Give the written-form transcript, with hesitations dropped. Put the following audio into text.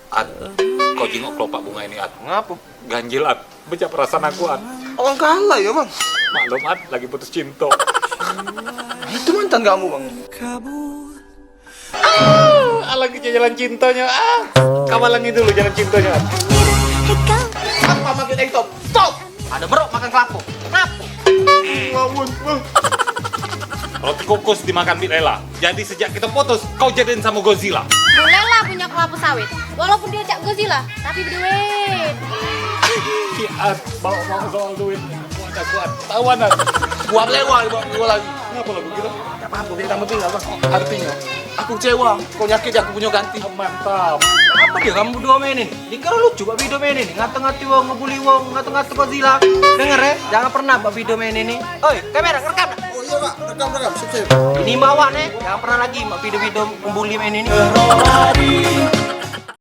Ad, kau jengok kelopak bunga ini, Ad. Ngapa? Ganjil, Ad. Bejak perasaan aku, Ad. Orang kalah ya, Bang. Maklum, Ad, lagi putus cinta. Itu mantan kamu, Bang. Lagi jalan cintanya. Kawalangi dulu jalan cintanya, Ad. Apa makin itu? Stop! Ada berok makan kelapa. Ngapa? Ngawun, roti kukus dimakan Lela. Jadi sejak kita putus, kau jadiin sama Godzilla. Boleh lah punya kelapa sawit. Walaupun dia cak Godzilla, tapi berduit. Iya, bawa soal duit. Kuat. Tawan, Ad. Gua lewa, gua lagi. Kenapa lagu gitu? Gak apa-apa, dia tambah tinggal, Bang. Artinya, aku kecewa. Kau nyakit, aku punya ganti. Mantap. Apa dia kamu berdua mainin? Ini kan lucu Pak video main ini. Ngata-ngati wong, ngebully wong, ngata-ngati Godzilla. Denger ya, jangan pernah Pak video main ini. Oi, kamera rekam. Oh iya Pak, rekam, sip. Ini bawa nih, jangan pernah lagi Pak video-video ngebully main ini.